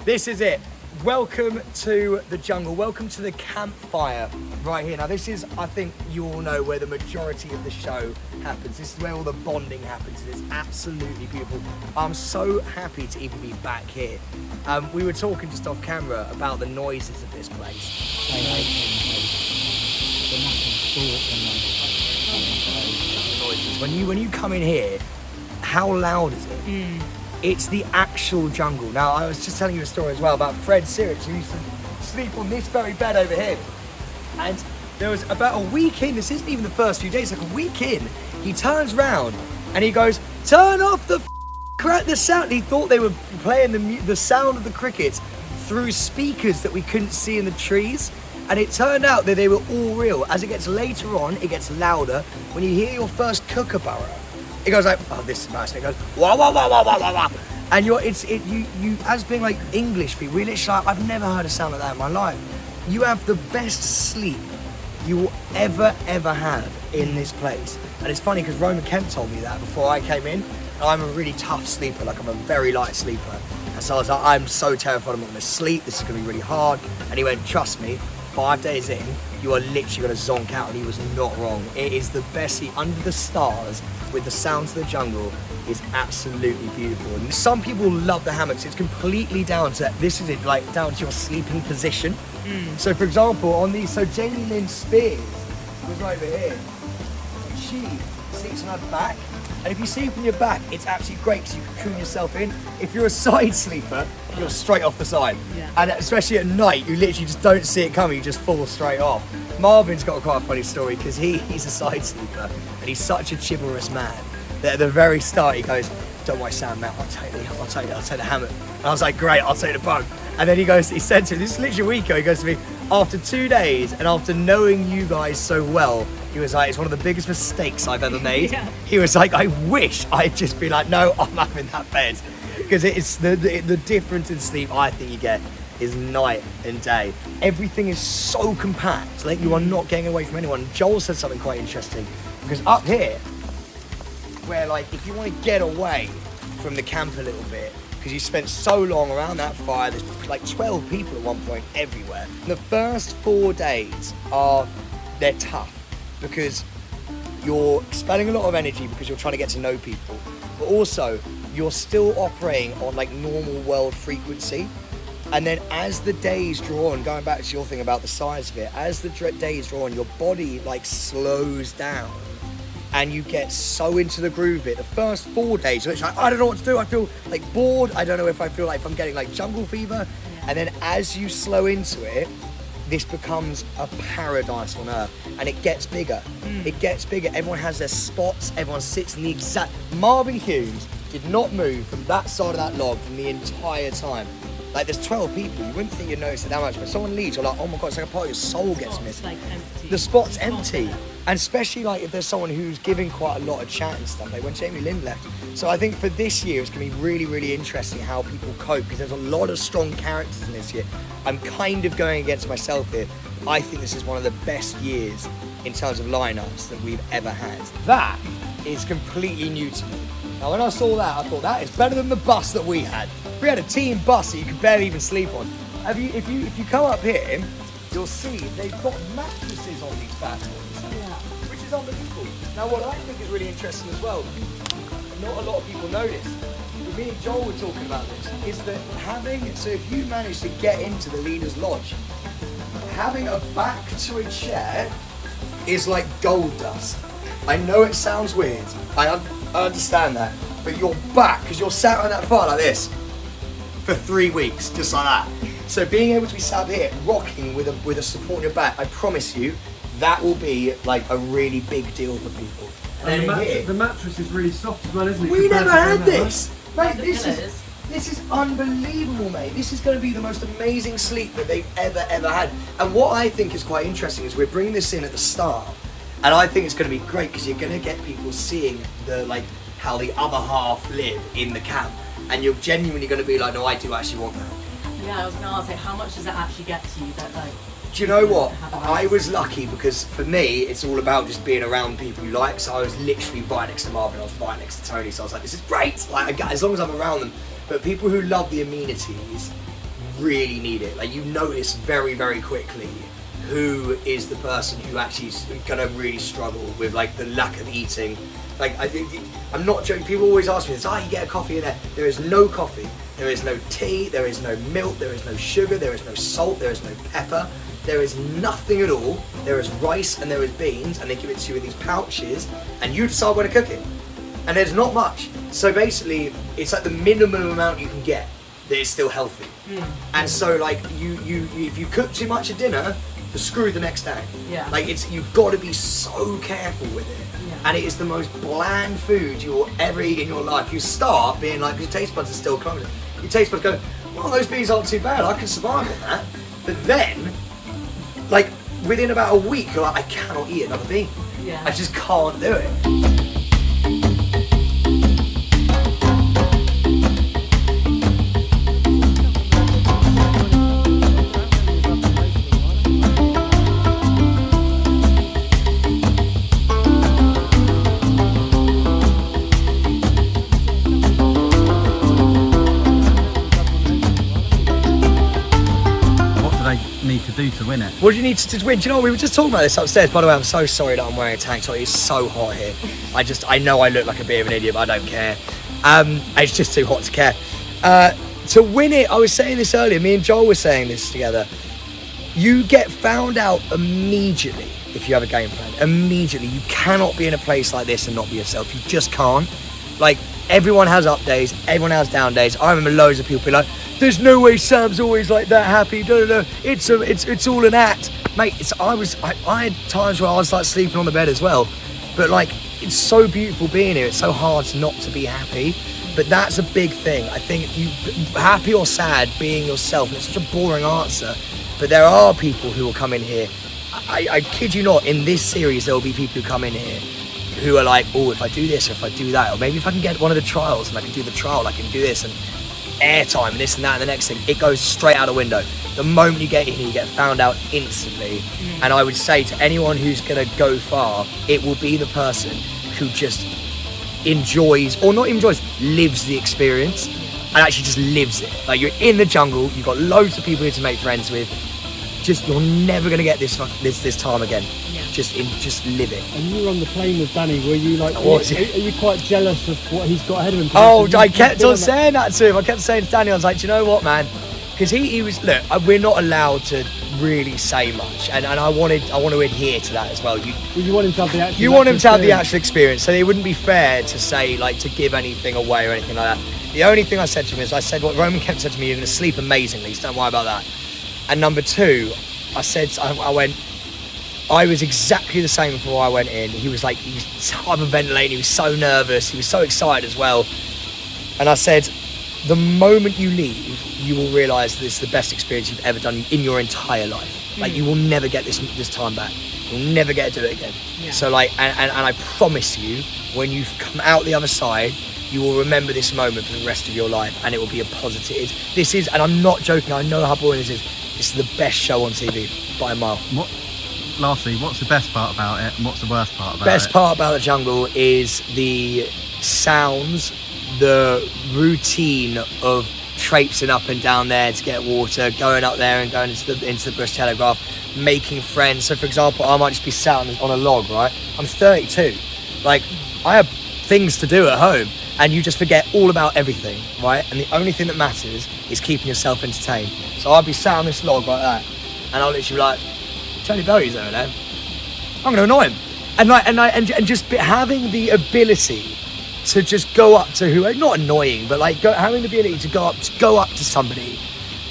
This is it. Welcome to the jungle. Welcome to the campfire right here. Now this is, I think you all know, where the majority of the show happens. This is where all the bonding happens. It is absolutely beautiful. I'm so happy to even be back here. We were talking just off camera about the noises of this place. When you come in here, how loud is it? It's the actual jungle. Now, I was just telling you a story as well about Fred Sirich, who used to sleep on this very bed over here. And there was about a week in, this isn't even the first few days, like a week in, he turns round and he goes, turn off the sound. He thought they were playing the sound of the crickets through speakers that we couldn't see in the trees. And it turned out that they were all real. As it gets later on, it gets louder. When you hear your first kookaburra, it goes like, oh, this is nice. And it goes, wah, wah, wah, wah, wah, wah, wah. And you as being like English people, we literally, like, I've never heard a sound like that in my life. You have the best sleep you will ever have in this place. And it's funny because Roman Kemp told me that before I came in. I'm a really tough sleeper, like I'm a very light sleeper. And so I was like, I'm so terrified I'm not gonna sleep, this is gonna be really hard. And he went, trust me, 5 days in, you are literally gonna zonk out, and he was not wrong. It is the best sleep under the stars with the sounds of the jungle is absolutely beautiful. And some people love the hammocks. It's completely down to, this is it, like down to your sleeping position. So for example, on these, so Jamie Lynn Spears was over here. She sleeps on her back. And if you sleep on your back, it's absolutely great because you can cool yourself in. If you're a side sleeper, you're straight off the side. Yeah. And especially at night, you literally just don't see it coming, you just fall straight off. Marvin's got quite a funny story because he's a side sleeper and he's such a chivalrous man that at the very start he goes, don't worry Sam, mate, I'll take the hammock. And I was like, great, I'll take the bug. And then he said to me, this is literally a week ago, he goes to me, after 2 days and after knowing you guys so well, he was like, it's one of the biggest mistakes I've ever made. Yeah. He was like, I wish I'd just be like, no, I'm having that bed. Because it's the difference in sleep I think you get is night and day. Everything is so compact, like you are not getting away from anyone. Joel said something quite interesting, because up here, where like if you want to get away from the camp a little bit, because you spent so long around that fire, there's like 12 people at one point everywhere. The first 4 days they're tough because you're expelling a lot of energy because you're trying to get to know people, but also you're still operating on like normal world frequency. And then as the days draw on, going back to your thing about the size of it, as the days draw on, your body like slows down and you get so into the groove of it. The first 4 days, it's like, I don't know what to do. I feel like bored. I don't know if I feel like I'm getting like jungle fever. Yeah. And then as you slow into it, this becomes a paradise on earth, and it gets bigger. It gets bigger. Everyone has their spots. Everyone sits in the exact. Marvin Hughes did not move from that side of that log from the entire time. Like there's 12 people, you wouldn't think you'd notice it that much, but someone leaves, you're like, oh my God, it's like a part of your soul gets missing. Like empty. The spot's empty. And especially like if there's someone who's giving quite a lot of chat and stuff, like when Jamie Lynn left. So I think for this year, it's gonna be really, really interesting how people cope, because there's a lot of strong characters in this year. I'm kind of going against myself here. I think this is one of the best years in terms of lineups that we've ever had. That is completely new to me. Now when I saw that, I thought that is better than the bus that we had. We had a team bus that you could barely even sleep on. If you come up here, you'll see they've got mattresses on these bad boys, which is unbelievable. Now what I think is really interesting as well, not a lot of people know this, but me and Joel were talking about this, is that so if you manage to get into the leader's lodge, having a back to a chair is like gold dust. I know it sounds weird, I understand that, but your back, because you're sat on that fire like this for 3 weeks, just like that. So being able to be sat up here, rocking with a support on your back, I promise you, that will be like a really big deal for people. And the mattress is really soft as well, isn't it? We never had this! Mate, this is unbelievable, mate. This is going to be the most amazing sleep that they've ever had. And what I think is quite interesting is we're bringing this in at the start, and I think it's going to be great because you're going to get people seeing how the other half live in the camp, and you're genuinely going to be like, no, I do actually want that. Yeah, I was going to ask, how much does it actually get to you? Do you know what? I was lucky because for me, it's all about just being around people you like. So I was literally right next to Marvin, I was right next to Tony. So I was like, this is great. Like, as long as I'm around them. But people who love the amenities, really need it. Like, you notice very, very quickly who is the person who actually is gonna really struggle with like the lack of eating. Like, I'm not joking. People always ask me this. You get a coffee in there. There is no coffee. There is no tea. There is no milk. There is no sugar. There is no salt. There is no pepper. There is nothing at all. There is rice and there is beans, and they give it to you in these pouches, and you decide when to cook it. And there's not much. So basically, it's like the minimum amount you can get that is still healthy. And so, like, you if you cook too much at dinner, you're screwed the next day. Yeah. Like, you've got to be so careful with it. Yeah. And it is the most bland food you will ever eat in your life. You start being like, your taste buds are still crumbling. Your taste buds go, well, those beans aren't too bad. I can survive on that. But then, like, within about a week, you're like, I cannot eat another bean. Yeah. I just can't do it. Need to do to win it? What do you need to win? Do you know what? We were just talking about this upstairs. By the way, I'm so sorry that I'm wearing a tank top. It's so hot here. I know I look like a bit of an idiot, but I don't care. It's just too hot to care. To win it, I was saying this earlier, me and Joel were saying this together. You get found out immediately if you have a game plan. Immediately. You cannot be in a place like this and not be yourself. You just can't. Like, everyone has up days, everyone has down days. I remember loads of people be like, there's no way Sam's always like that happy. No. It's all an act, mate. I had times where I was like sleeping on the bed as well, but like, it's so beautiful being here. It's so hard not to be happy, but that's a big thing. I think you happy or sad, being yourself. And it's such a boring answer, but there are people who will come in here. I kid you not. In this series, there will be people who come in here who are like, oh, if I do this, or if I do that, or maybe if I can get one of the trials and I can do the trial, I can do this, and airtime and this and that and the next thing, it goes straight out the window. The moment you get in here, you get found out instantly. And I would say to anyone who's going to go far, it will be the person who just enjoys, or not enjoys, lives the experience and actually just lives it. Like, you're in the jungle, you've got loads of people here to make friends with. Just, you're never going to get this time again. Just live it. And you were on the plane with Danny, were you like, are you quite jealous of what he's got ahead of him? Oh, I kept on saying that to him. I kept saying to Danny, I was like, do you know what, man? Because he was, look, we're not allowed to really say much, and I want to adhere to that as well. You want him to have the actual. You want him to have the actual experience, so it wouldn't be fair to say, like, to give anything away or anything like that. The only thing I said to him is, I said what Roman kept said to me: you're going to sleep amazingly, so don't worry about that. And number two, I went. I was exactly the same before I went in. He was hyperventilating, he was so nervous, he was so excited as well. And I said, the moment you leave, you will realise this is the best experience you've ever done in your entire life. Like, you will never get this time back. You'll never get to do it again. Yeah. So like, and I promise you, when you've come out the other side, you will remember this moment for the rest of your life, and it will be a positive. This is, and I'm not joking, I know how boring this is. This is the best show on TV by a mile. Lastly, what's the best part about it and what's the worst part about it? Best part about the jungle is the sounds, the routine of traipsing up and down there to get water, going up there and going into the Bush Telegraph, making friends. So for example, I might just be sat on a log, right? I'm 32. Like, I have things to do at home, and you just forget all about everything, right? And the only thing that matters is keeping yourself entertained. So I'll be sat on this log like that, and I'll literally be like, Tony Belly's over there. I'm going to annoy him, and just having the ability to just go up to who, not annoying, but like having the ability to go up to somebody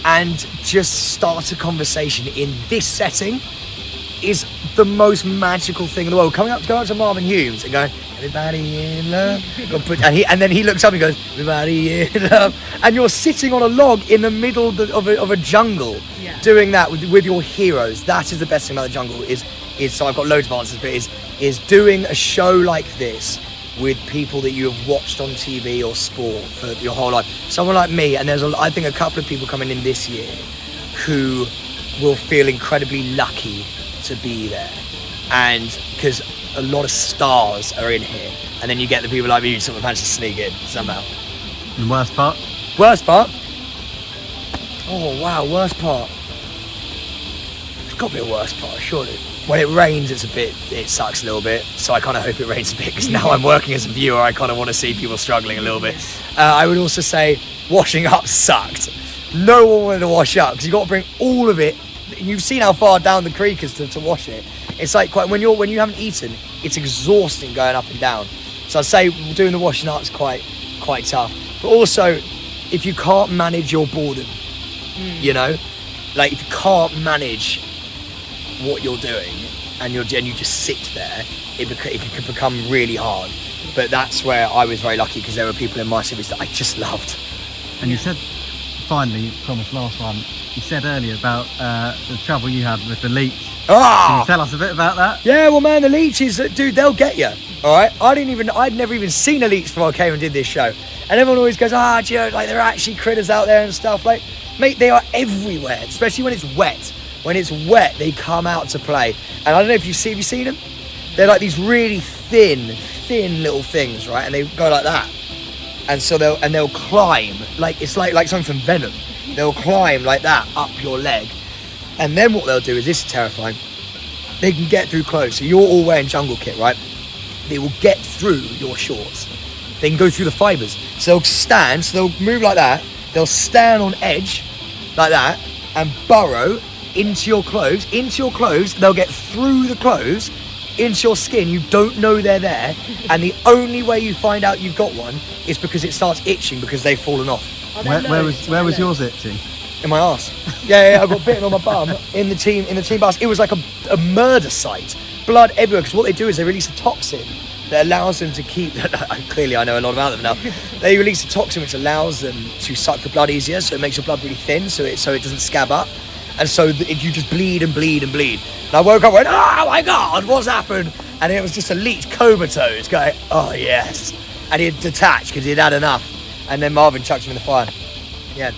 and just start a conversation in this setting is the most magical thing in the world. Going up to Marvin Humes and going, everybody in love, and then he looks up and goes, everybody in love, and you're sitting on a log in the middle of a jungle, doing that with your heroes. That is the best thing about the jungle. Is so I've got loads of answers, but is doing a show like this with people that you have watched on TV or sport for your whole life. Someone like me, and there's I think a couple of people coming in this year who will feel incredibly lucky to be there, and because a lot of stars are in here, and then you get the people like me who sort of manage to sneak in somehow. And the worst part? Worst part? Oh wow, worst part. It's got to be a worst part, surely. When it rains, it sucks a little bit. So I kind of hope it rains a bit because now I'm working as a viewer. I kind of want to see people struggling a little bit. I would also say washing up sucked. No one wanted to wash up because you got to bring all of it. You've seen how far down the creek is to wash it. It's like when you haven't eaten, it's exhausting going up and down. So I'd say doing the washing up is quite tough. But also, if you can't manage your boredom, you know, like if you can't manage what you're doing and you just sit there, it can become really hard. But that's where I was very lucky because there were people in my series that I just loved. And you said, finally, promised last one, you said earlier about the trouble you had with the leech. Can you tell us a bit about that? Yeah, well, man, the leeches, dude, they'll get you. All right, I'd never even seen a leech before I came and did this show, and everyone always goes, do you know, like there are actually critters out there and stuff. Like, mate, they are everywhere, especially when it's wet. When it's wet, they come out to play, and I don't know if have you seen them? They're like these really thin little things, right? And they go like that, and so they'll climb like it's like something from Venom. They'll climb like that up your leg. And then what they'll do is, this is terrifying, they can get through clothes. So you're all wearing jungle kit, right? They will get through your shorts. They can go through the fibres. So they'll stand, so they'll move like that. They'll stand on edge like that and burrow into your clothes. They'll get through the clothes into your skin. You don't know they're there. And the only way you find out you've got one is because it starts itching because they've fallen off. Where was yours itching? In my arse. Yeah, I got bitten on my bum in the team bus. It was like a murder site. Blood everywhere, because what they do is they release a toxin that allows them to keep, clearly I know a lot about them now, they release a toxin which allows them to suck the blood easier, so it makes your blood really thin, so it doesn't scab up, and so you just bleed and bleed and bleed. And I woke up and went, oh my God, what's happened? And it was just a leech comatose going, oh yes. And he'd detached because he'd had enough, and then Marvin chucked him in the fire. Yeah,